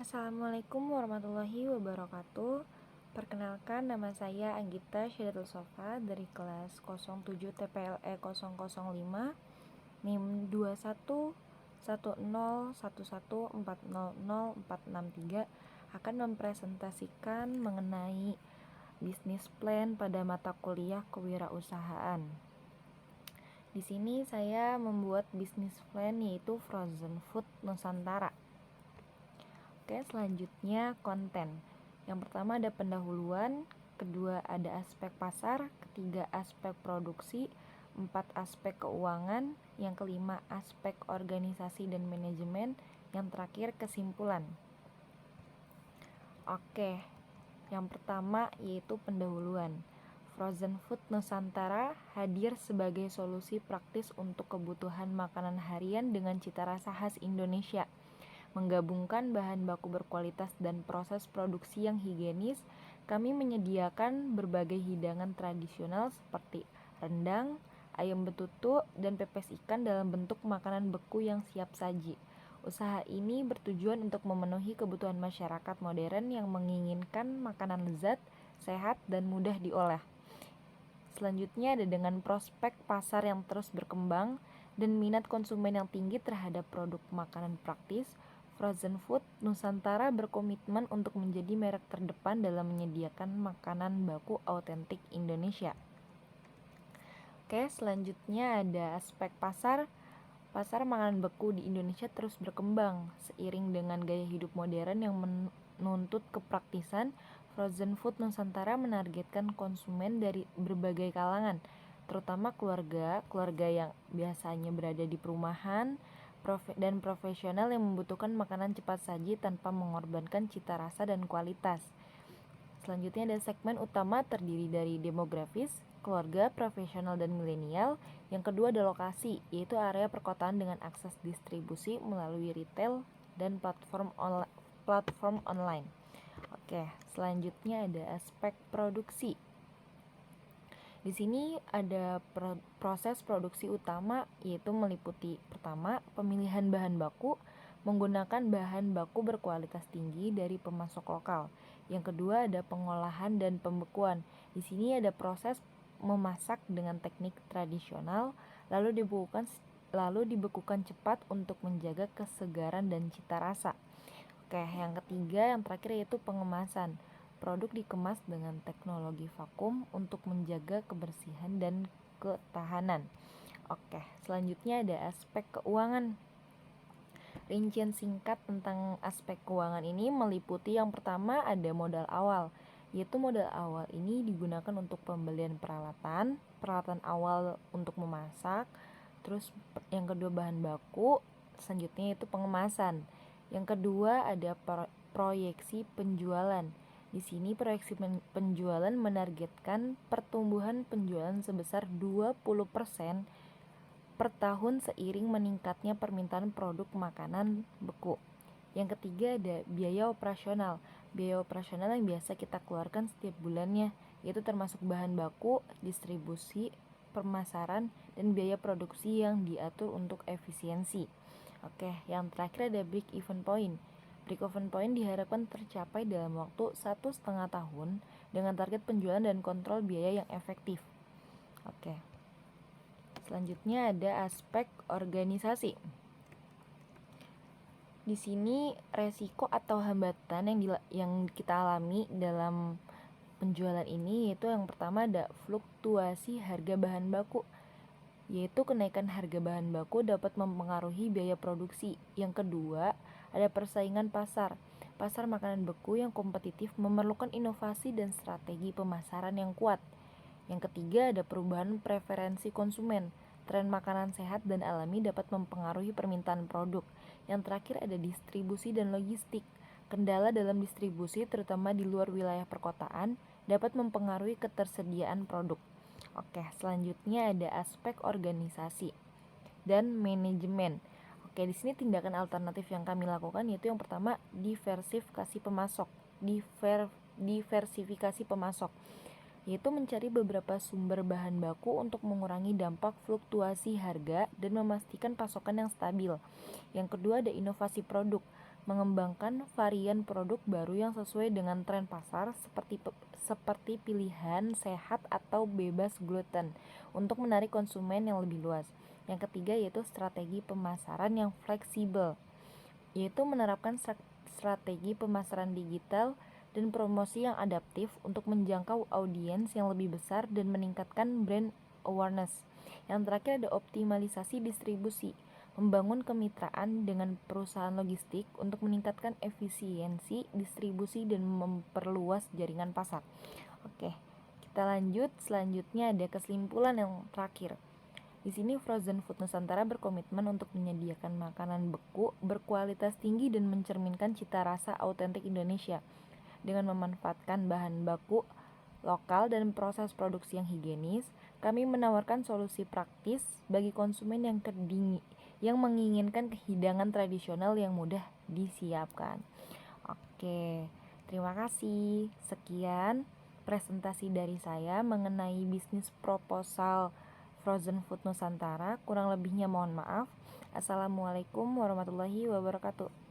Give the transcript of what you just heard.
Assalamualaikum warahmatullahi wabarakatuh. Perkenalkan, nama saya Anggita Syadatul Sofa dari kelas 07 TPLE 005 NIM 211011400463 akan mempresentasikan mengenai bisnis plan pada mata kuliah kewirausahaan. Di sini saya membuat bisnis plan yaitu Frozen Food Nusantara. Oke, selanjutnya konten. Yang pertama ada pendahuluan, kedua ada aspek pasar, ketiga aspek produksi, empat aspek keuangan, yang kelima aspek organisasi dan manajemen, yang terakhir kesimpulan. Oke, yang pertama yaitu pendahuluan. Frozen Food Nusantara hadir sebagai solusi praktis untuk kebutuhan makanan harian dengan cita rasa khas Indonesia. Menggabungkan bahan baku berkualitas dan proses produksi yang higienis, kami menyediakan berbagai hidangan tradisional seperti rendang, ayam betutu, dan pepes ikan dalam bentuk makanan beku yang siap saji. Usaha ini bertujuan untuk memenuhi kebutuhan masyarakat modern yang menginginkan makanan lezat, sehat, dan mudah diolah. Selanjutnya ada dengan prospek pasar yang terus berkembang dan minat konsumen yang tinggi terhadap produk makanan praktis. Frozen Food Nusantara berkomitmen untuk menjadi merek terdepan dalam menyediakan makanan baku autentik Indonesia. Oke, selanjutnya ada aspek pasar. Pasar makanan beku di Indonesia terus berkembang seiring dengan gaya hidup modern yang menuntut kepraktisan. Frozen Food Nusantara menargetkan konsumen dari berbagai kalangan, terutama keluarga yang biasanya berada di perumahan dan profesional yang membutuhkan makanan cepat saji tanpa mengorbankan cita rasa dan kualitas. Selanjutnya ada segmen utama terdiri dari demografis, keluarga, profesional, dan milenial. Yang kedua ada lokasi, yaitu area perkotaan dengan akses distribusi melalui retail dan platform online. Oke, selanjutnya ada aspek produksi. Di sini ada proses produksi utama, yaitu meliputi pertama, pemilihan bahan baku menggunakan bahan baku berkualitas tinggi dari pemasok lokal. Yang kedua ada pengolahan dan pembekuan. Di sini ada proses memasak dengan teknik tradisional, lalu dibekukan cepat untuk menjaga kesegaran dan cita rasa. Oke, yang ketiga, yang terakhir yaitu pengemasan. Produk dikemas dengan teknologi vakum untuk menjaga kebersihan dan ketahanan. Oke, selanjutnya ada aspek keuangan. Rincian singkat tentang aspek keuangan ini meliputi yang pertama ada modal awal, yaitu modal awal ini digunakan untuk pembelian peralatan awal untuk memasak, terus yang kedua bahan baku, selanjutnya itu pengemasan. Yang kedua ada proyeksi penjualan. Di sini proyeksi penjualan menargetkan pertumbuhan penjualan sebesar 20% per tahun seiring meningkatnya permintaan produk makanan beku. Yang ketiga ada biaya operasional. Biaya operasional yang biasa kita keluarkan setiap bulannya, yaitu termasuk bahan baku, distribusi, pemasaran, dan biaya produksi yang diatur untuk efisiensi. Oke, yang terakhir ada break-even point. Break-even point diharapkan tercapai dalam waktu 1,5 tahun dengan target penjualan dan kontrol biaya yang efektif. Oke. Selanjutnya ada aspek organisasi. Di sini resiko atau hambatan yang kita alami dalam penjualan ini yaitu yang pertama ada fluktuasi harga bahan baku, yaitu kenaikan harga bahan baku dapat mempengaruhi biaya produksi. Yang kedua, ada persaingan pasar. Pasar makanan beku yang kompetitif memerlukan inovasi dan strategi pemasaran yang kuat. Yang ketiga, ada perubahan preferensi konsumen. Tren makanan sehat dan alami dapat mempengaruhi permintaan produk. Yang terakhir, ada distribusi dan logistik. Kendala dalam distribusi, terutama di luar wilayah perkotaan, dapat mempengaruhi ketersediaan produk. Oke, selanjutnya ada aspek organisasi dan manajemen. Oke, di sini tindakan alternatif yang kami lakukan yaitu yang pertama diversifikasi pemasok, yaitu mencari beberapa sumber bahan baku untuk mengurangi dampak fluktuasi harga dan memastikan pasokan yang stabil. Yang kedua ada inovasi produk. mengembangkan varian produk baru yang sesuai dengan tren pasar seperti pilihan sehat atau bebas gluten untuk menarik konsumen yang lebih luas. Yang ketiga yaitu strategi pemasaran yang fleksibel, yaitu menerapkan strategi pemasaran digital dan promosi yang adaptif untuk menjangkau audiens yang lebih besar dan meningkatkan brand awareness. Yang terakhir ada optimalisasi distribusi, membangun kemitraan dengan perusahaan logistik untuk meningkatkan efisiensi distribusi dan memperluas jaringan pasar. Oke, kita lanjut. Selanjutnya ada kesimpulan yang terakhir. Di sini Frozen Food Nusantara berkomitmen untuk menyediakan makanan beku berkualitas tinggi dan mencerminkan cita rasa autentik Indonesia dengan memanfaatkan bahan baku lokal dan proses produksi yang higienis. Kami menawarkan solusi praktis bagi konsumen yang menginginkan hidangan tradisional yang mudah disiapkan. Oke, terima kasih. Sekian presentasi dari saya mengenai bisnis proposal Frozen Food Nusantara. Kurang lebihnya mohon maaf. Assalamualaikum warahmatullahi wabarakatuh.